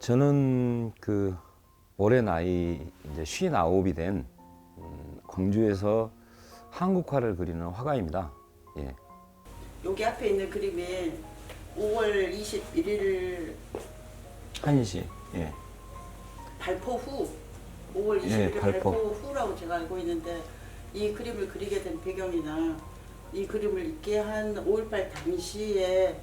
저는 올해 나이 이제 59이 된 광주에서 한국화를 그리는 화가입니다. 예. 여기 앞에 있는 그림이 5월 21일 1시. 예. 발포 후 5월 21일 예, 발포. 발포. 후라고 제가 알고 있는데 이 그림을 그리게 된 배경이나 이 그림을 있게 한 5.18 당시에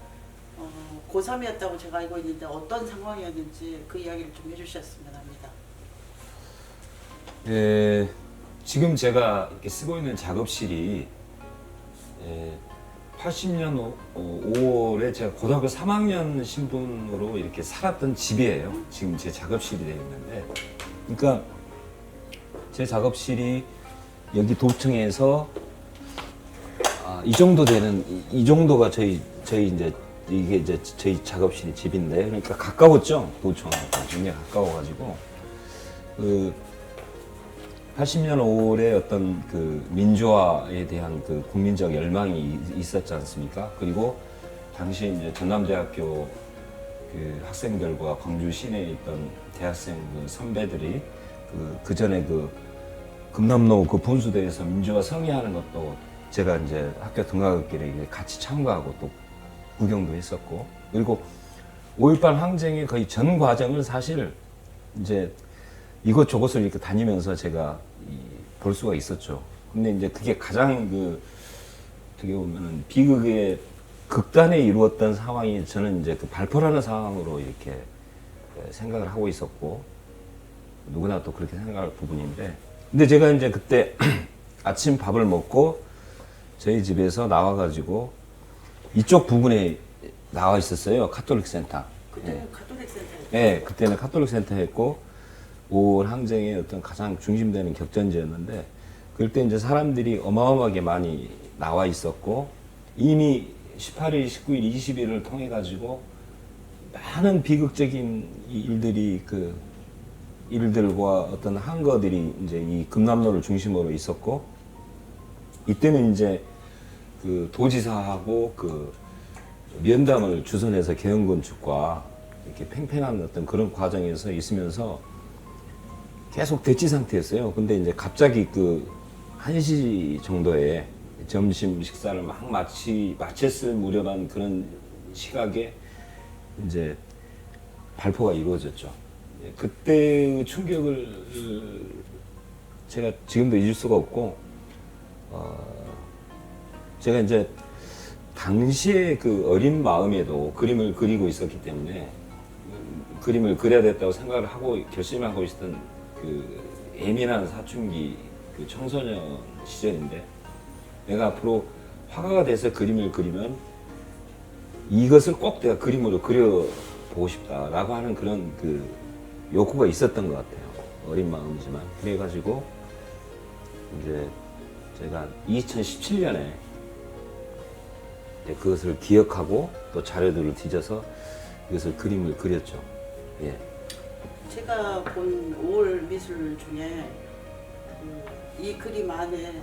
고3이었다고 제가 알고 있는데 어떤 상황이었는지 그 이야기를 좀 해주셨으면 합니다. 예, 지금 제가 이렇게 쓰고 있는 작업실이 80년 5월에 제가 고등학교 3학년 신분으로 이렇게 살았던 집이에요. 지금 제 작업실이 되어 있는데, 그러니까 제 작업실이 여기 도청에서 이 정도 되는 이 정도가 저희 이제 이게 이제 저희 작업실이 집인데, 그러니까 가까웠죠. 도청하고 굉장히 가까워가지고 80년 5월에 어떤 민주화에 대한 국민적 열망이 있었지 않습니까? 그리고 당시 이제 전남대학교 학생들과 광주 시내에 있던 대학생 선배들이 그 전에 금남로 분수대에서 민주화 성리하는 것도 제가 이제 학교 등하굣길에 같이 참가하고 또 구경도 했었고, 그리고 5.18 항쟁의 거의 전 과정을 사실 이제 이곳저곳을 이렇게 다니면서 제가 볼 수가 있었죠. 근데 이제 그게 가장 어떻게 보면은 비극의 극단에 이루었던 상황이 저는 이제 발포라는 상황으로 이렇게 생각을 하고 있었고, 누구나 또 그렇게 생각할 부분인데, 근데 제가 이제 그때 아침 밥을 먹고 저희 집에서 나와가지고 이쪽 부분에 나와 있었어요. 카톨릭 센터. 그때는 카톨릭 센터였죠. 네, 그때는 카톨릭 센터였고 5월 항쟁의 어떤 가장 중심되는 격전지였는데, 그럴 때 이제 사람들이 어마어마하게 많이 나와 있었고, 이미 18일, 19일, 20일을 통해 가지고 많은 비극적인 일들이 일들과 어떤 항거들이 이제 이 금남로를 중심으로 있었고, 이때는 이제 도지사하고 면담을 주선해서 개헌건축과 이렇게 팽팽한 어떤 그런 과정에서 있으면서 계속 대치 상태였어요. 근데 이제 갑자기 1시 정도에 점심 식사를 막 마쳤을 무렵한 그런 시각에 이제 발포가 이루어졌죠. 그때 충격을 제가 지금도 잊을 수가 없고, 제가 이제 당시에 어린 마음에도 그림을 그리고 있었기 때문에 그림을 그려야 됐다고 생각을 하고 결심하고 있었던 예민한 사춘기 청소년 시절인데, 내가 앞으로 화가가 돼서 그림을 그리면 이것을 꼭 내가 그림으로 그려보고 싶다라고 하는 그런 욕구가 있었던 것 같아요. 어린 마음이지만. 그래가지고 이제 제가 2017년에 그것을 기억하고 또 자료들을 뒤져서 이것을 그림을 그렸죠. 예. 제가 본 5월 미술 중에 이 그림 안에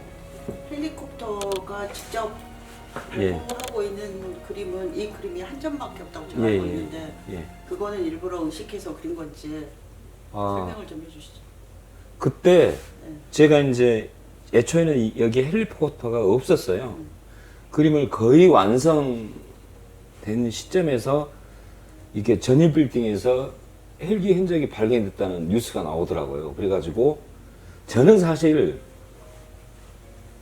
헬리콥터가 직접 예. 발포하고 있는 그림은 이 그림이 한 점밖에 없다고 제가 예, 알고 예, 있는데 예. 그거는 일부러 의식해서 그린 건지 설명을 좀 해주시죠. 그때 네. 제가 이제 애초에는 여기 헬리콥터가 없었어요. 그림을 거의 완성된 시점에서 이게 전일 빌딩에서 헬기 흔적이 발견됐다는 뉴스가 나오더라고요. 그래가지고 저는 사실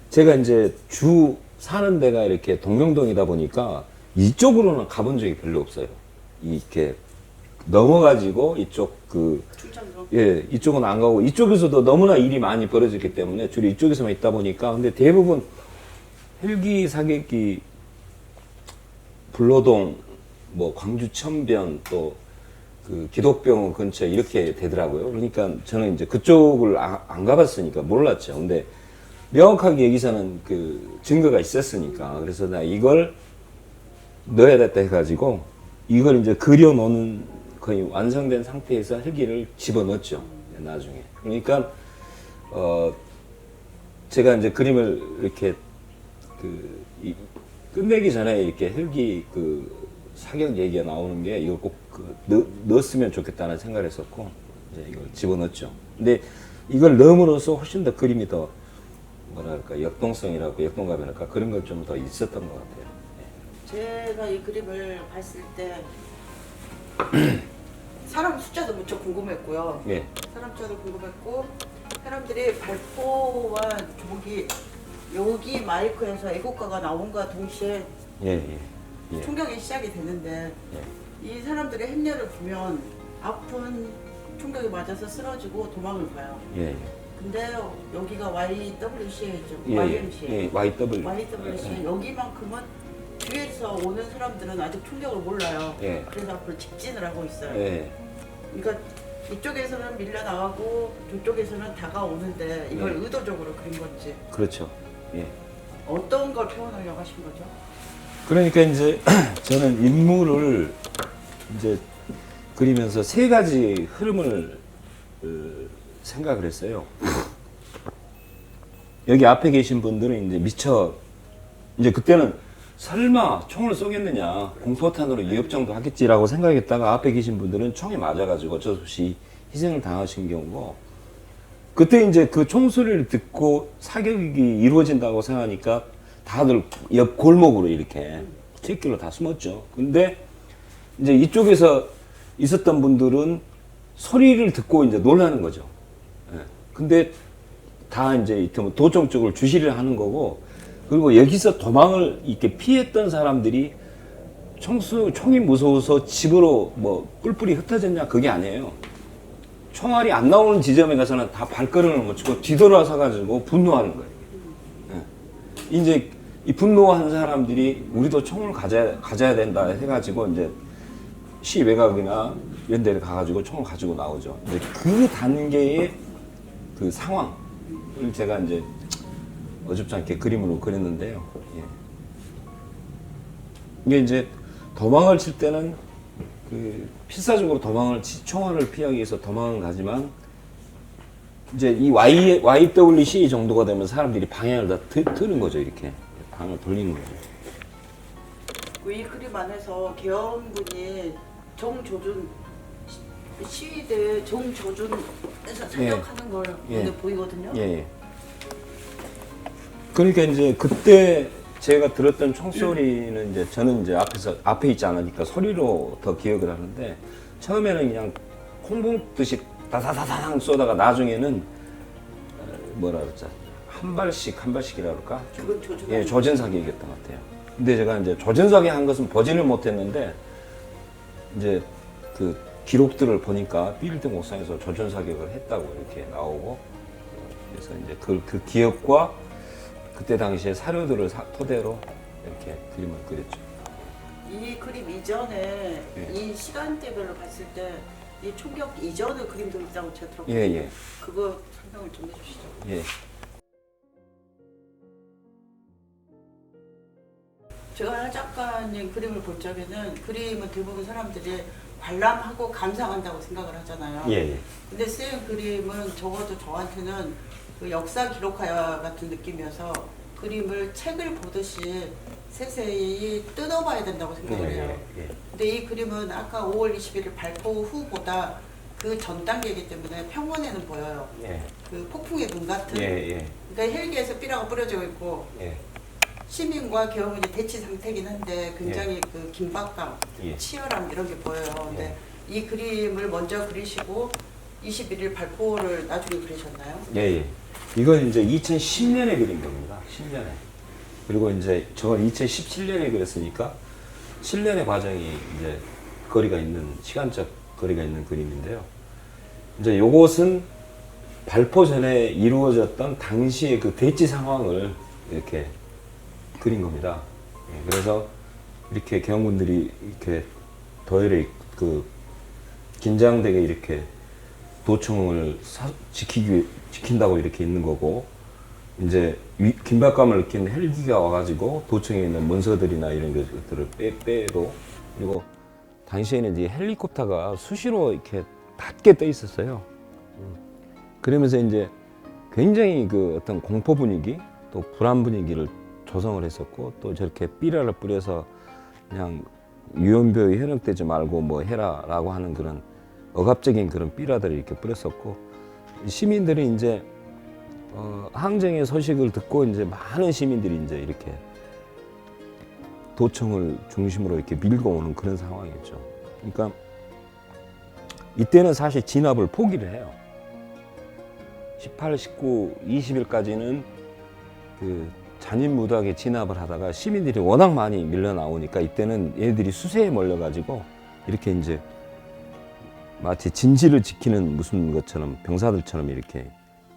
제가 이제 주 사는 데가 이렇게 동명동이다 보니까 이쪽으로는 가본 적이 별로 없어요. 이렇게 넘어가지고 이쪽 충청도. 예, 이쪽은 안 가고, 이쪽에서도 너무나 일이 많이 벌어졌기 때문에 주로 이쪽에서만 있다 보니까, 근데 대부분 헬기 사격기 불로동, 광주 천변, 또 기독병원 근처에 이렇게 되더라고요. 그러니까 저는 이제 그쪽을 안 가봤으니까 몰랐죠. 근데 명확하게 여기서는 증거가 있었으니까, 그래서 나 이걸 넣어야 됐다 해가지고 이걸 이제 그려놓은 거의 완성된 상태에서 헬기를 집어넣었죠. 나중에. 그러니까 제가 이제 그림을 이렇게 끝내기 전에 이렇게 헬기 사격 얘기가 나오는 게, 이걸 꼭 넣었으면 좋겠다는 생각을 했었고 이제 이걸 집어넣었죠. 근데 이걸 넣음으로써 훨씬 더 그림이 더 뭐랄까 역동감이랄까 그런 걸 좀 더 있었던 것 같아요. 제가 이 그림을 봤을 때 사람 숫자도 무척 궁금했고요. 예, 사람 숫자도 궁금했고 사람들이 발포와 조기 여기 마이크에서 애국가가 나온과 동시에 예, 예, 예. 총격이 시작이 되는데 예. 이 사람들의 행렬을 보면 앞은 총격이 맞아서 쓰러지고 도망을 가요. 예, 근데 여기가 YWCA죠. 예, YMCA. 예, YW. YWCA. 여기만큼은 뒤에서 오는 사람들은 아직 총격을 몰라요. 예. 그래서 앞으로 직진을 하고 있어요. 예, 그러니까 이쪽에서는 밀려 나가고 저쪽에서는 다가오는데 이걸 예. 의도적으로 그린 건지 그렇죠. 예. 어떤 걸 표현하려고 하신 거죠? 그러니까 이제 저는 인물을 이제 그리면서 세 가지 흐름을 생각을 했어요. 여기 앞에 계신 분들은 이제 미처 이제 그때는 설마 총을 쏘겠느냐 공포탄으로 위협 정도 하겠지라고 생각했다가 앞에 계신 분들은 총에 맞아가지고 어쩔 수 없이 희생을 당하신 경우고 그때 이제 그 총소리를 듣고 사격이 이루어진다고 생각하니까 다들 옆 골목으로 이렇게 뒷길로 다 숨었죠. 근데 이제 이쪽에서 있었던 분들은 소리를 듣고 이제 놀라는 거죠. 예. 근데 다 이제 도청 쪽을 주시를 하는 거고 그리고 여기서 도망을 이렇게 피했던 사람들이 총이 무서워서 집으로 뭐 뿔뿔이 흩어졌냐 그게 아니에요. 총알이 안 나오는 지점에 가서는 다 발걸음을 못 치고 뒤돌아서 가지고 분노하는 거예요. 예. 이제 이 분노한 사람들이 우리도 총을 가져야 된다 해가지고 이제 시 외곽이나 이런 데를 가가지고 총을 가지고 나오죠. 이제 그 단계의 그 상황을 제가 이제 어줍지 않게 그림으로 그렸는데요. 예. 이게 이제 도망을 칠 때는 그 필사적으로 총알을 피하기 위해서 도망을 가지만 이제 이 YWC 정도가 되면 사람들이 방향을 다 트는 거죠. 이렇게 방향을 돌리는 거죠. 이 그림 안에서 계엄군이 정조준 시위대 정조준에서 사격하는 걸 눈에 보이거든요. 예. 그러니까 이제 그때 제가 들었던 총소리는 이제 저는 이제 앞에 있지 않으니까 소리로 더 기억을 하는데 처음에는 그냥 콩 붓듯이 다다다당 쏘다가 나중에는 뭐라 그러죠? 한 발씩이라 그럴까? 그건 조준. 예, 조준 사격이었던 것 같아요. 근데 제가 이제 조준 사격 한 것은 보지를 못했는데 이제 그 기록들을 보니까 빌딩 옥상에서 조준 사격을 했다고 이렇게 나오고 그래서 이제 그 기억과 그때 당시에 사료들을 토대로 이렇게 그림을 그렸죠. 이 그림 이전에 예. 이 시간대별로 봤을 때 이 총격 이전의 그림도 있다고 제가 들었거든요. 예. 그거 설명을 좀 해주시죠. 예. 제가 한 작가님 그림을 볼 적에는 그림은 대부분 사람들이 관람하고 감상한다고 생각을 하잖아요. 예. 근데 쓰인 그림은 적어도 저한테는 그 역사 기록화 같은 느낌이어서 그림을 책을 보듯이 세세히 뜯어봐야 된다고 생각을 해요. 예. 근데 이 그림은 아까 5월 21일 발포 후보다 그 전 단계이기 때문에 평원에는 보여요. 예. 그 폭풍의 눈 같은. 예. 그러니까 헬기에서 삐라가 뿌려져 있고 예. 시민과 계엄이 대치 상태긴 한데 굉장히 그 긴박감, 예. 치열함 이런 게 보여요. 근데 이 그림을 먼저 그리시고 21일 발포를 나중에 그리셨나요? 예. 이건 이제 2010년에 그린 겁니다. 10년에. 그리고 이제 저건 2017년에 그렸으니까 7년의 과정이 이제 시간적 거리가 있는 그림인데요. 이제 요것은 발포 전에 이루어졌던 당시의 그 대치 상황을 이렇게 그린 겁니다. 예, 그래서 이렇게 계엄군들이 이렇게 도열에 긴장되게 이렇게 도청을 지킨다고 이렇게 있는 거고, 이제 긴박감을 느끼는 헬기가 와가지고 도청에 있는 문서들이나 이런 것들을 빼고, 그리고 당시에는 이제 헬리콥터가 수시로 이렇게 낮게 떠 있었어요. 그러면서 이제 굉장히 그 어떤 공포 분위기, 또 불안 분위기를 조성을 했었고, 또 저렇게 삐라를 뿌려서 그냥 유언비어에 현혹되지 말고 뭐 해라라고 하는 그런 억압적인 그런 삐라들을 이렇게 뿌렸었고, 시민들이 이제 항쟁의 소식을 듣고 이제 많은 시민들이 이제 이렇게 도청을 중심으로 이렇게 밀고 오는 그런 상황이었죠. 그러니까 이때는 사실 진압을 포기를 해요. 18, 19, 20일까지는 그 잔인무도하게 진압을 하다가 시민들이 워낙 많이 밀려 나오니까 이때는 얘들이 수세에 몰려가지고 이렇게 이제 마치 진지를 지키는 무슨 것처럼 병사들처럼 이렇게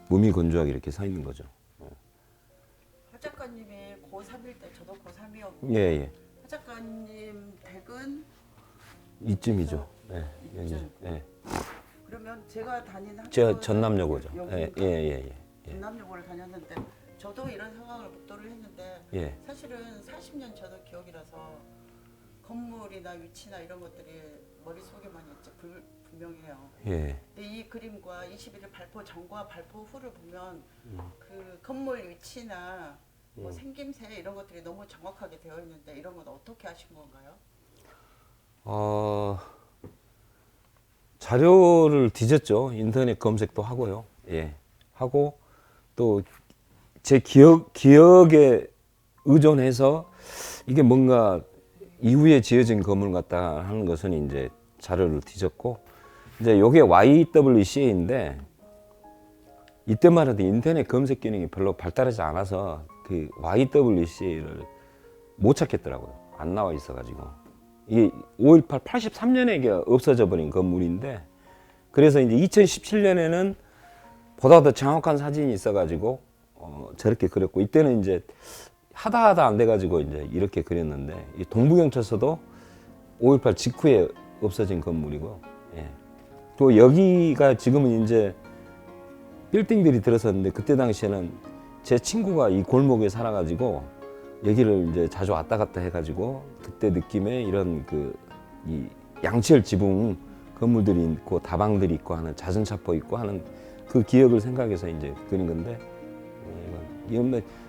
무미건조하게 이렇게 서 있는 거죠. 하 작가님이 고3일 때 저도 고3이었고 예, 예. 하 작가님 댁은 이쯤이죠. 예, 여기죠. 이쯤. 예. 그러면 제가 다닌 학교 저 전남여고죠. 여기 예, 예, 예, 예. 전남여고를 다녔는데 저도 이런 상황을 목도를 했는데 예. 사실은 40년 전의 기억이라서 건물이나 위치나 이런 것들이 머릿속에만 있지 분명해요. 예. 근데 이 그림과 21일 발포 전과 발포 후를 보면 그 건물 위치나 뭐 생김새 이런 것들이 너무 정확하게 되어 있는데 이런 건 어떻게 하신 건가요? 자료를 뒤졌죠. 인터넷 검색도 하고요. 예. 하고 또 제 기억에 의존해서 이게 뭔가 이후에 지어진 건물 같다 하는 것은 이제 자료를 뒤졌고, 이제 요게 YWCA인데 이때만 해도 인터넷 검색 기능이 별로 발달하지 않아서 그 YWCA를 못 찾겠더라고요. 안 나와 있어가지고. 이게 5.18 83년에 없어져 버린 건물인데, 그래서 이제 2017년에는 보다 더 정확한 사진이 있어가지고 저렇게 그렸고, 이때는 이제 하다 안 돼가지고 이제 이렇게 그렸는데, 이 동부경찰서도 5.18 직후에 없어진 건물이고, 예. 또 여기가 지금은 이제 빌딩들이 들어섰는데, 그때 당시에는 제 친구가 이 골목에 살아가지고 여기를 이제 자주 왔다 갔다 해가지고 그때 느낌의 이런 이 양치열 지붕 건물들이 있고 다방들이 있고 하는 자전차포 있고 하는 그 기억을 생각해서 이제 그린 건데,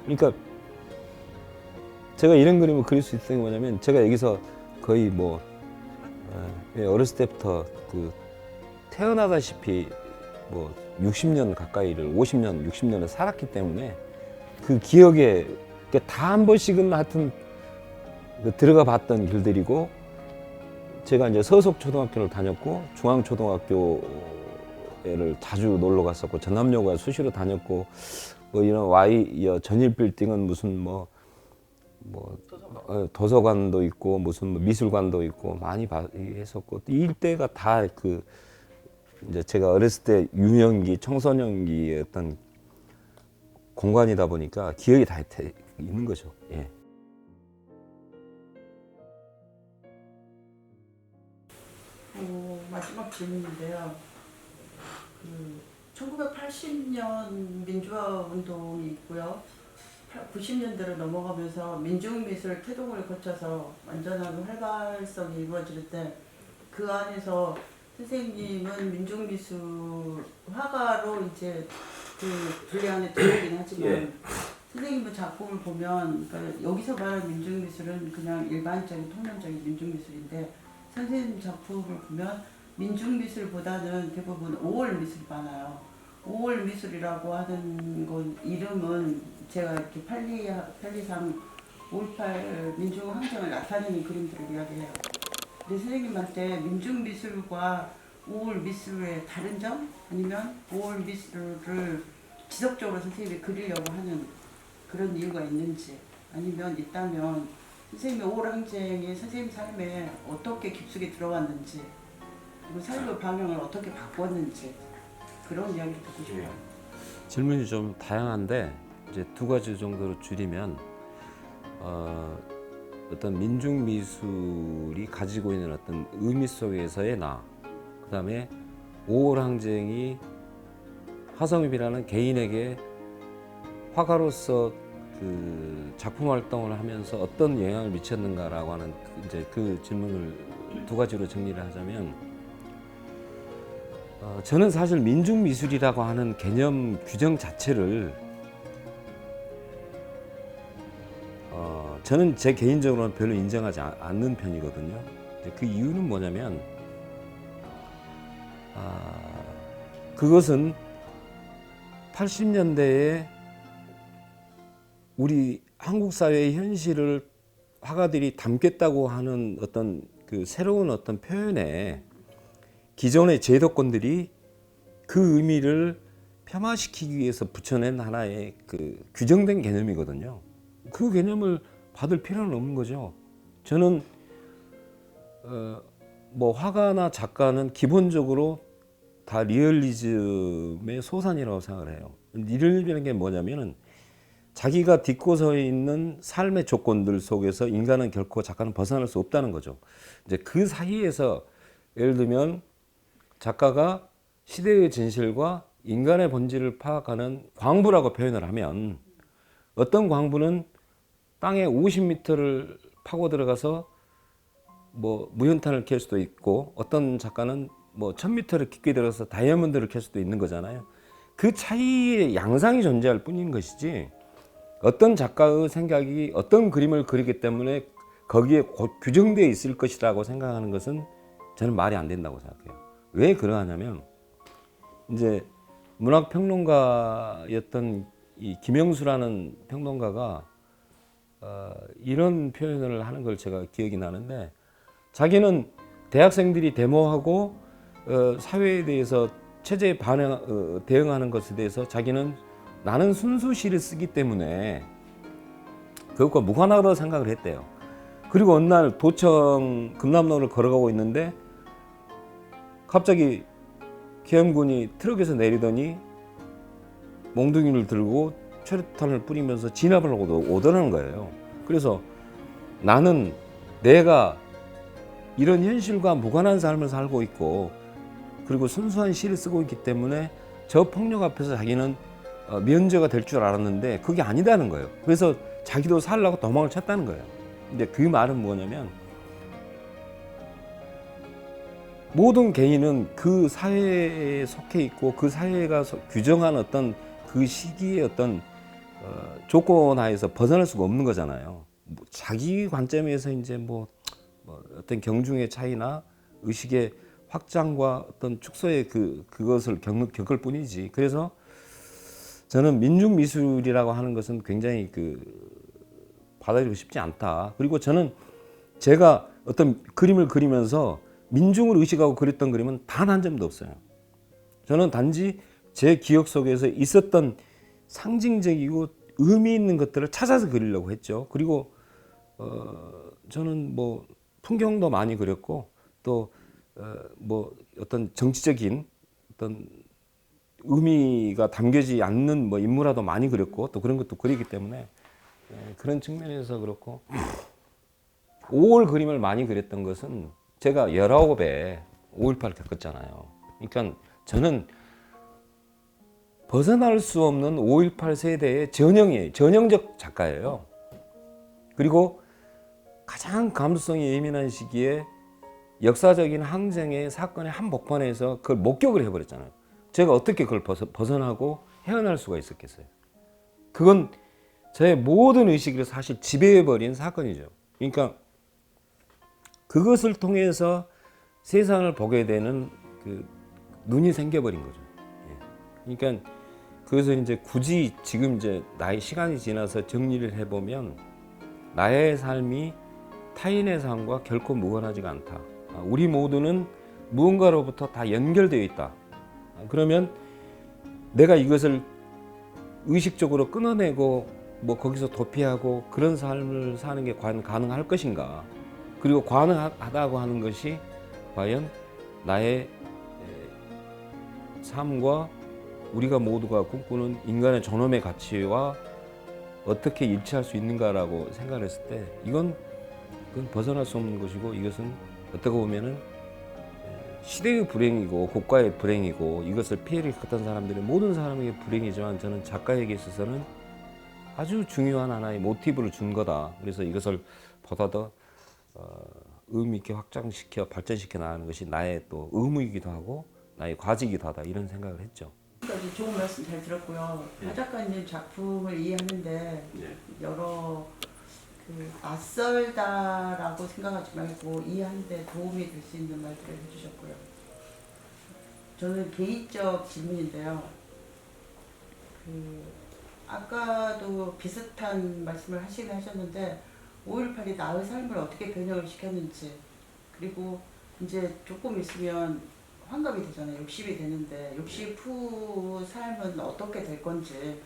그러니까 제가 이런 그림을 그릴 수 있었던 게 뭐냐면, 제가 여기서 거의 뭐 어렸을 때부터 그 태어나다시피 뭐 60년 가까이를 50년, 60년을 살았기 때문에 그 기억에 다 한 번씩은 하여튼 들어가 봤던 길들이고, 제가 이제 서속 초등학교를 다녔고 중앙초등학교를 자주 놀러 갔었고 전남여고에 수시로 다녔고, 뭐 이런 전일 빌딩은 무슨 도서관도 있고 무슨 미술관도 있고 많이 했었고, 이 일대가 다 이제 제가 어렸을 때 유년기, 청소년기의 어떤 공간이다 보니까 기억이 다 있는 거죠. 예. 마지막 질문인데요. 1980년 민주화 운동이 있고요. 90년대로 넘어가면서 민중미술 태동을 거쳐서 완전한 활발성이 이루어질 때, 그 안에서 선생님은 민중미술 화가로 이제 분리 안에 들어오긴 하지만, 예. 선생님의 작품을 보면, 그러니까 여기서 말하는 민중미술은 그냥 일반적인 통념적인 민중미술인데, 선생님 작품을 보면 민중미술보다는 대부분 5월 미술이 많아요. 5월 미술이라고 하는 건 이름은 제가 이렇게 편리상 5.18 민중항쟁을 나타내는 그림들을 이야기해요. 근데 선생님한테 민중미술과 5월 미술의 다른 점? 아니면 5월 미술을 지속적으로 선생님이 그리려고 하는 그런 이유가 있는지, 아니면 있다면 선생님의 5월 항쟁이 선생님 삶에 어떻게 깊숙이 들어왔는지, 그리고 삶의 방향을 어떻게 바꿨는지, 그런 이야기를 듣고 싶어요. 질문이 좀 다양한데 이제 두 가지 정도로 줄이면, 어떤 민중 미술이 가지고 있는 어떤 의미 속에서의 나, 그다음에 5월 항쟁이 하성입이라는 개인에게 화가로서 그 작품 활동을 하면서 어떤 영향을 미쳤는가라고 하는 이제 그 질문을 두 가지로 정리를 하자면, 저는 사실 민중 미술이라고 하는 개념 규정 자체를 저는 제 개인적으로는 별로 인정하지 않는 편이거든요. 그 이유는 뭐냐면 그것은 80년대에 우리 한국 사회의 현실을 화가들이 담겠다고 하는 어떤 그 새로운 어떤 표현에 기존의 제도권들이 그 의미를 폄하시키기 위해서 붙여낸 하나의 그 규정된 개념이거든요. 그 개념을 받을 필요는 없는 거죠. 저는 뭐 화가나 작가는 기본적으로 다 리얼리즘의 소산이라고 생각을 해요. 리얼리즘이라는 게 뭐냐면은 자기가 딛고 서 있는 삶의 조건들 속에서 인간은 결코 작가는 벗어날 수 없다는 거죠. 이제 그 사이에서 예를 들면 작가가 시대의 진실과 인간의 본질을 파악하는 광부라고 표현을 하면 어떤 광부는 땅에 50m를 파고 들어가서 뭐 무연탄을 캘 수도 있고 어떤 작가는 뭐 1000m를 깊게 들어가서 다이아몬드를 캘 수도 있는 거잖아요. 그 차이의 양상이 존재할 뿐인 것이지 어떤 작가의 생각이 어떤 그림을 그리기 때문에 거기에 규정되어 있을 것이라고 생각하는 것은 저는 말이 안 된다고 생각해요. 왜 그러하냐면 이제 문학평론가였던 이 김영수라는 평론가가 이런 표현을 하는 걸 제가 기억이 나는데 자기는 대학생들이 데모하고 사회에 대해서 체제에 대응하는 것에 대해서 자기는 나는 순수 시를 쓰기 때문에 그것과 무관하다고 생각을 했대요. 그리고 어느 날 도청 금남로를 걸어가고 있는데 갑자기 계엄군이 트럭에서 내리더니 몽둥이를 들고 최루탄을 뿌리면서 진압을 하고 오더라는 거예요. 그래서 나는 내가 이런 현실과 무관한 삶을 살고 있고 그리고 순수한 시를 쓰고 있기 때문에 저 폭력 앞에서 자기는 면제가 될 줄 알았는데 그게 아니다는 거예요. 그래서 자기도 살려고 도망을 쳤다는 거예요. 근데 그 말은 뭐냐면 모든 개인은 그 사회에 속해 있고 그 사회가 규정한 어떤 그 시기의 어떤 조건 하에서 벗어날 수가 없는 거잖아요. 뭐 자기 관점에서 이제 뭐 어떤 경중의 차이나 의식의 확장과 어떤 축소의 그것을 겪을 뿐이지. 그래서 저는 민중 미술이라고 하는 것은 굉장히 받아들이고 싶지 않다. 그리고 저는 제가 어떤 그림을 그리면서 민중을 의식하고 그렸던 그림은 단 한 점도 없어요. 저는 단지 제 기억 속에서 있었던 상징적이고 의미 있는 것들을 찾아서 그리려고 했죠. 그리고 저는 뭐 풍경도 많이 그렸고 또 뭐 어떤 정치적인 어떤 의미가 담겨지지 않는 뭐 인물화도 많이 그렸고 또 그런 것도 그리기 때문에 그런 측면에서 그렇고 5월 그림을 많이 그렸던 것은 제가 19에 5.18 겪었잖아요. 그러니까 저는 벗어날 수 없는 5.18 세대의 전형적 작가예요. 그리고 가장 감수성이 예민한 시기에 역사적인 항쟁의 사건의 한 복판에서 그걸 목격을 해버렸잖아요. 제가 어떻게 그걸 벗어나고 헤어날 수가 있었겠어요. 그건 저의 모든 의식을 사실 지배해버린 사건이죠. 그러니까 그것을 통해서 세상을 보게 되는 눈이 생겨버린 거죠. 그러니까 그것을 이제 굳이 지금 이제 시간이 지나서 정리를 해보면 나의 삶이 타인의 삶과 결코 무관하지가 않다. 우리 모두는 무언가로부터 다 연결되어 있다. 그러면 내가 이것을 의식적으로 끊어내고 뭐 거기서 도피하고 그런 삶을 사는 게 과연 가능할 것인가? 그리고 가능하다고 하는 것이 과연 나의 삶과 우리가 모두가 꿈꾸는 인간의 존엄의 가치와 어떻게 일치할 수 있는가라고 생각을 했을 때 그건 벗어날 수 없는 것이고 이것은 어떻게 보면은 시대의 불행이고 국가의 불행이고 이것을 피해를 겪었던 사람들이 모든 사람에게 불행이지만 저는 작가에게 있어서는 아주 중요한 하나의 모티브를 준 거다. 그래서 이것을 보다 더 의미 있게 확장시켜 발전시켜 나가는 것이 나의 또 의무이기도 하고 나의 과제이기도 하다 이런 생각을 했죠. 좋은 말씀 잘 들었고요. 하 작가님 작품을 이해하는데 여러 그 낯설다라고 생각하지 말고 이해하는데 도움이 될 수 있는 말들을 해주셨고요. 저는 개인적 질문인데요. 그 아까도 비슷한 말씀을 하시긴 하셨는데 5.18이 나의 삶을 어떻게 변형을 시켰는지, 그리고 이제 조금 있으면 환갑이 되잖아요. 60이 되는데 60 후 삶은 어떻게 될 건지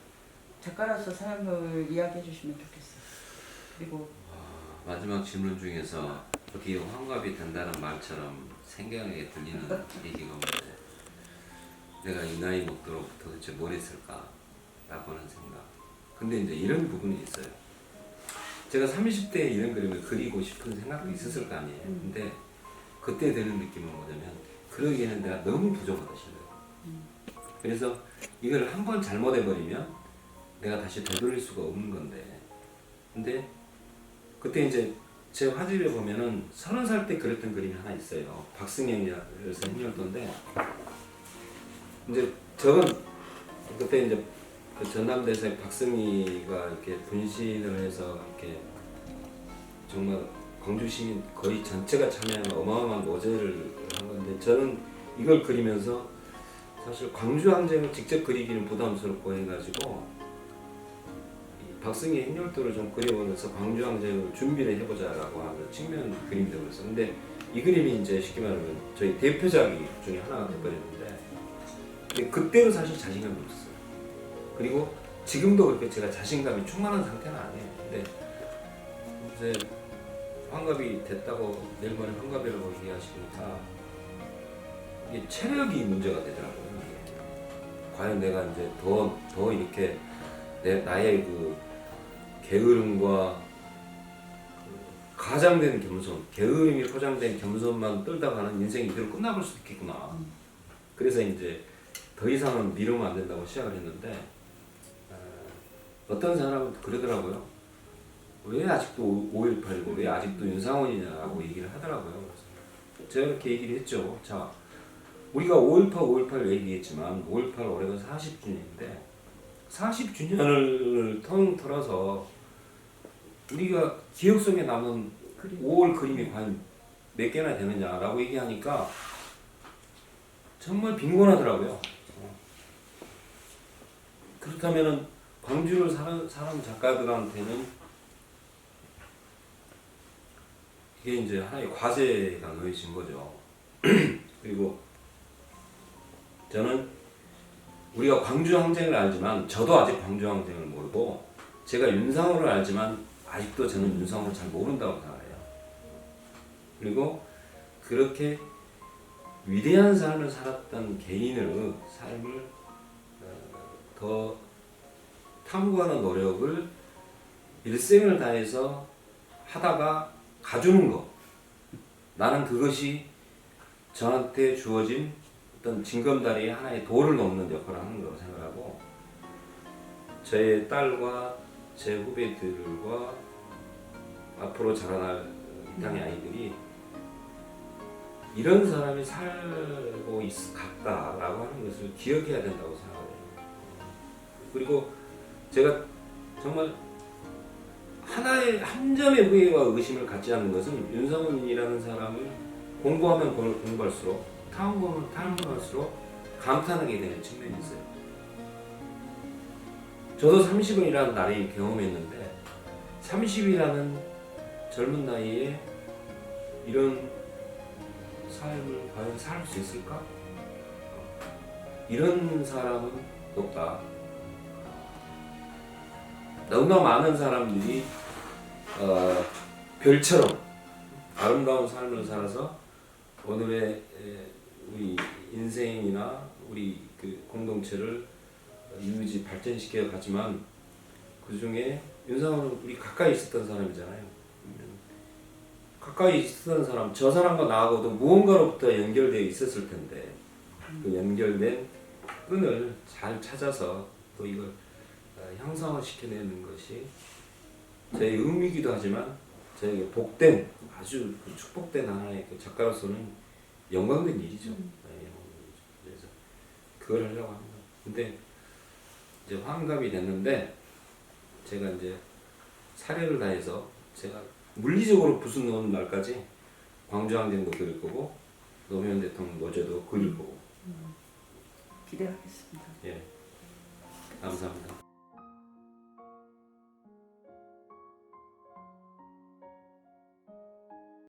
작가로서 삶을 이야기해 주시면 좋겠어요. 그리고 마지막 질문 중에서 어떻게 환갑이 된다는 말처럼 생경하게 들리는 얘기가 뭔데 내가 이 나이 먹도록 도대체 뭘 했을까 라고 하는 생각. 근데 이제 이런 부분이 있어요. 제가 30대에 이런 그림을 그리고 싶은 생각도 있었을 거 아니에요. 근데 그때 드는 느낌은 뭐냐면 그러기에는 내가 너무 부족하다 싶어요. 그래서 이걸 한 번 잘못해버리면 내가 다시 되돌릴 수가 없는 건데, 근데 그때 이제 제 화집에 보면은 30살 때 그렸던 그림이 하나 있어요. 박승현이라서 행렬도인데, 이제 저건 그때 이제 그 전남대에서 박승희가 이렇게 분신을 해서 이렇게 정말 광주 시민 거의 전체가 참여한 어마어마한 노제를 한 건데, 저는 이걸 그리면서 사실 광주 항쟁을 직접 그리기는 부담스럽고 해가지고 박승희 행렬도를 좀 그려보면서 광주 항쟁을 준비를 해보자라고 하는 측면 그림이 되었어요. 근데 이 그림이 이제 쉽게 말하면 저희 대표작이 중에 하나가 돼버렸는데, 근데 그때는 사실 자신감이 없었어요. 그리고 지금도 그렇게 제가 자신감이 충만한 상태는 아니에요. 근데 이제 환갑이 됐다고 내일 모레 환갑이라고 얘기하시니까 이게 체력이 문제가 되더라고요. 이게. 과연 내가 이제 더 이렇게 나의 그 게으름과 가장된 겸손, 게으름이 포장된 겸손만 떨다가는 인생이 이대로 끝나볼 수도 있겠구나. 그래서 이제 더 이상은 미루면 안 된다고 시작을 했는데, 어떤 사람은 그러더라고요. 왜 아직도 5.18이고 왜 아직도 윤상원이냐고 얘기를 하더라고요. 그래서 제가 이렇게 얘기를 했죠. 자, 우리가 5.18 얘기했지만 5.18 올해가 40주년인데 40주년을 통틀어서 우리가 기억 속에 남은 5월 그림이 과연 몇 개나 되느냐라고 얘기하니까 정말 빈곤하더라고요. 그렇다면은 광주를 사는 작가들한테는 이게 이제 하나의 과제가 놓여진 거죠. 그리고 저는 우리가 광주 항쟁을 알지만 저도 아직 광주 항쟁을 모르고, 제가 윤상호를 알지만 아직도 저는 윤상호를 잘 모른다고 생각해요. 그리고 그렇게 위대한 삶을 살았던 개인의 삶을 더 탐구하는 노력을 일생을 다해서 하다가 가주는 것, 나는 그것이 저한테 주어진 어떤 징검다리에 하나의 돌을 놓는 역할을 하는 거라고 생각하고, 제 딸과 제 후배들과 앞으로 자라날 이 땅의 아이들이 이런 사람이 살고 같다라고 하는 것을 기억해야 된다고 생각해요. 그리고 제가 정말 하나의 한 점의 후회와 의심을 갖지 않는 것은 윤상훈이라는 사람을 공부하면 공부할수록 탐구하면 탐구할수록 감탄하게 되는 측면이 있어요. 저도 30이라는 나이 경험했는데 30이라는 젊은 나이에 이런 삶을 과연 살 수 있을까? 이런 사람은 없다. 너무나 많은 사람들이 별처럼 아름다운 삶을 살아서 오늘의 우리 인생이나 우리 그 공동체를 유지 발전시켜 갔지만, 그 중에 윤상호는 우리 가까이 있었던 사람이잖아요. 가까이 있었던 사람, 저 사람과 나하고도 무언가로부터 연결되어 있었을 텐데 그 연결된 끈을 잘 찾아서 또 이걸 형상화 시켜내는 것이 제 의미이기도 하지만 저에게 복된, 아주 축복된 하나의 그 작가로서는 영광된 일이죠. 그래서 그걸 하려고 합니다. 근데 이제 환갑이 됐는데 제가 이제 사례를 다해서 제가 물리적으로 붓은 놓은 날까지 광주항쟁도 그릴 거고 노무현 대통령 노제도 그릴 거고. 기대하겠습니다. 예, 감사합니다.